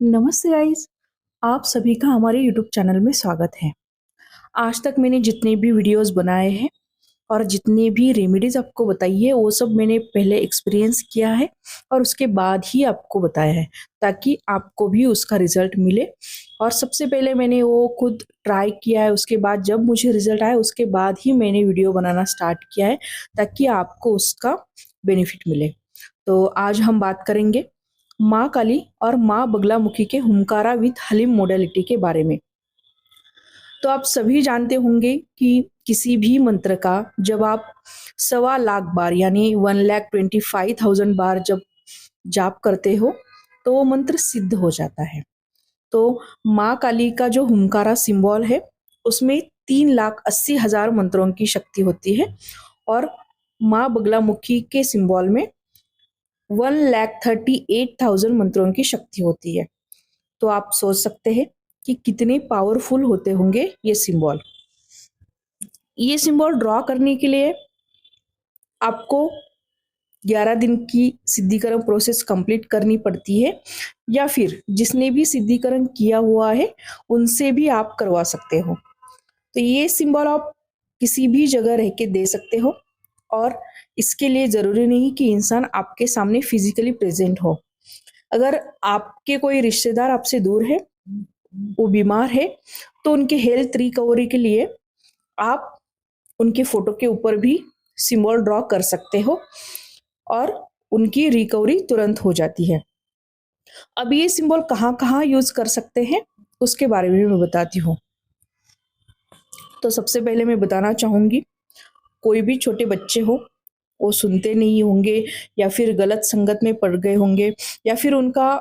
नमस्ते गाइस। आप सभी का हमारे यूट्यूब चैनल में स्वागत है। आज तक मैंने जितने भी वीडियोस बनाए हैं और जितने भी रेमेडीज आपको बताई है वो सब मैंने पहले एक्सपीरियंस किया है और उसके बाद ही आपको बताया है, ताकि आपको भी उसका रिजल्ट मिले। और सबसे पहले मैंने वो खुद ट्राई किया है, उसके बाद जब मुझे रिजल्ट आया उसके बाद ही मैंने वीडियो बनाना स्टार्ट किया है, ताकि आपको उसका बेनिफिट मिले। तो आज हम बात करेंगे माँ काली और माँ बगलामुखी के हुमकारा विथ हलीम मोडेलिटी के बारे में। तो आप सभी जानते होंगे कि किसी भी मंत्र का जब आप 1.25 लाख बार यानी 1,25,000 बार जब जाप करते हो तो वो मंत्र सिद्ध हो जाता है। तो माँ काली का जो हुमकारा सिंबल है उसमें 3,80,000 मंत्रों की शक्ति होती है और माँ बगलामुखी के सिंबल में 1,38,000 मंत्रों की शक्ति होती है। तो आप सोच सकते हैं कि कितने पावरफुल होते होंगे ये सिंबल। ये सिंबल ड्रॉ करने के लिए आपको 11 दिन की सिद्धिकरण प्रोसेस कंप्लीट करनी पड़ती है, या फिर जिसने भी सिद्धिकरण किया हुआ है उनसे भी आप करवा सकते हो। तो ये सिंबल आप किसी भी जगह रह के दे सकते हो और इसके लिए ज़रूरी नहीं कि इंसान आपके सामने फिजिकली प्रेजेंट हो। अगर आपके कोई रिश्तेदार आपसे दूर है, वो बीमार है, तो उनके हेल्थ रिकवरी के लिए आप उनके फोटो के ऊपर भी सिंबल ड्रॉ कर सकते हो और उनकी रिकवरी तुरंत हो जाती है। अब ये सिंबल कहाँ कहाँ यूज कर सकते हैं उसके बारे में मैं बताती हूँ। तो सबसे पहले मैं बताना चाहूँगी, कोई भी छोटे बच्चे हो, वो सुनते नहीं होंगे या फिर गलत संगत में पड़ गए होंगे, या फिर उनका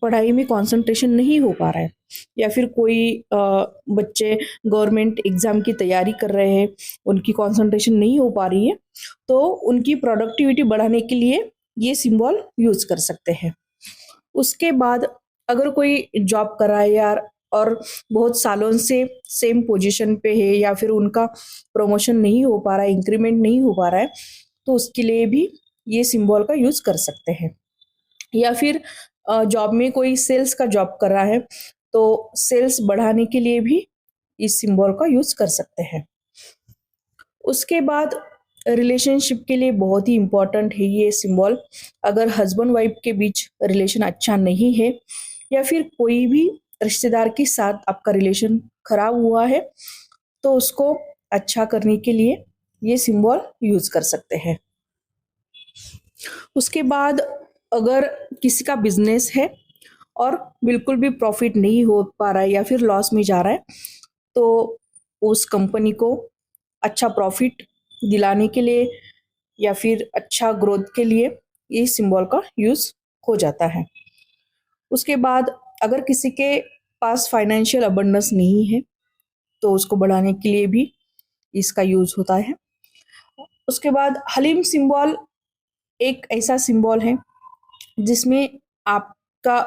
पढ़ाई में कंसंट्रेशन नहीं हो पा रहा है, या फिर कोई बच्चे गवर्नमेंट एग्जाम की तैयारी कर रहे हैं, उनकी कंसंट्रेशन नहीं हो पा रही है, तो उनकी प्रोडक्टिविटी बढ़ाने के लिए ये सिंबल यूज कर सकते हैं। उसके बाद अगर कोई जॉब कर रहा है यार और बहुत सालों से सेम पोजीशन पे है, या फिर उनका प्रमोशन नहीं हो पा रहा है, इंक्रीमेंट नहीं हो पा रहा है, तो उसके लिए भी ये सिंबल का यूज कर सकते हैं। या फिर जॉब में कोई सेल्स का जॉब कर रहा है, तो सेल्स बढ़ाने के लिए भी इस सिंबल का यूज कर सकते हैं। उसके बाद रिलेशनशिप के लिए बहुत ही इम्पोर्टेंट है ये सिंबल। अगर हस्बैंड वाइफ के बीच रिलेशन अच्छा नहीं है, या फिर कोई भी रिश्तेदार के साथ आपका रिलेशन खराब हुआ है, तो उसको अच्छा करने के लिए ये सिंबल यूज कर सकते हैं। उसके बाद अगर किसी का बिजनेस है और बिल्कुल भी प्रॉफिट नहीं हो पा रहा है या फिर लॉस में जा रहा है, तो उस कंपनी को अच्छा प्रॉफिट दिलाने के लिए या फिर अच्छा ग्रोथ के लिए ये सिंबल का यूज हो जाता है। उसके बाद अगर किसी के पास फाइनेंशियल अबंडेंस नहीं है, तो उसको बढ़ाने के लिए भी इसका यूज होता है। उसके बाद हलीम सिंबल एक ऐसा सिंबल है जिसमें आपका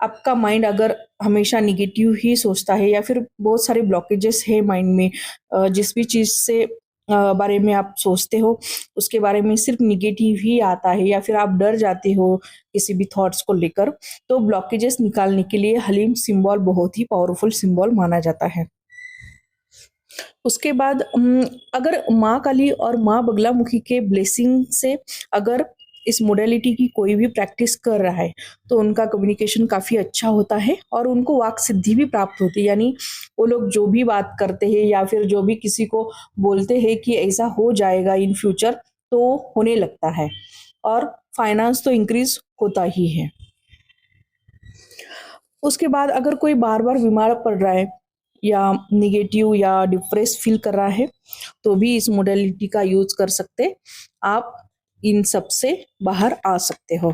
आपका माइंड अगर हमेशा निगेटिव ही सोचता है, या फिर बहुत सारे ब्लॉकेजेस है माइंड में, जिस भी चीज़ से बारे में आप सोचते हो उसके बारे में सिर्फ निगेटिव ही आता है, या फिर आप डर जाते हो किसी भी थॉट्स को लेकर, तो ब्लॉकेजेस निकालने के लिए हलीम सिंबल बहुत ही पावरफुल सिंबल माना जाता है। उसके बाद अगर माँ काली और माँ बगलामुखी के ब्लेसिंग से अगर इस मोडेलिटी की कोई भी प्रैक्टिस कर रहा है, तो उनका कम्युनिकेशन काफ़ी अच्छा होता है और उनको वाक सिद्धि भी प्राप्त होती है। यानी वो लोग जो भी बात करते हैं या फिर जो भी किसी को बोलते हैं कि ऐसा हो जाएगा इन फ्यूचर, तो होने लगता है और फाइनेंस तो इंक्रीज होता ही है। उसके बाद अगर कोई बार बार बीमार पड़ रहा है या निगेटिव या डिप्रेस फील कर रहा है, तो भी इस मोडेलिटी का यूज कर सकते, आप इन सब से बाहर आ सकते हो।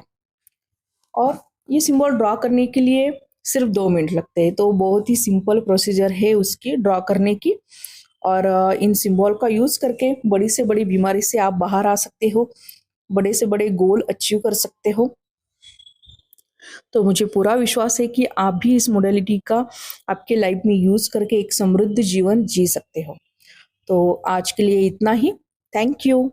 और ये सिंबल ड्रॉ करने के लिए सिर्फ 2 मिनट लगते हैं, तो बहुत ही सिंपल प्रोसीजर है उसकी ड्रॉ करने की। और इन सिंबल का यूज करके बड़ी से बड़ी बीमारी से आप बाहर आ सकते हो, बड़े से बड़े गोल अचीव कर सकते हो। तो मुझे पूरा विश्वास है कि आप भी इस मोडेलिटी का आपके लाइफ में यूज करके एक समृद्ध जीवन जी सकते हो। तो आज के लिए इतना ही। Thank you.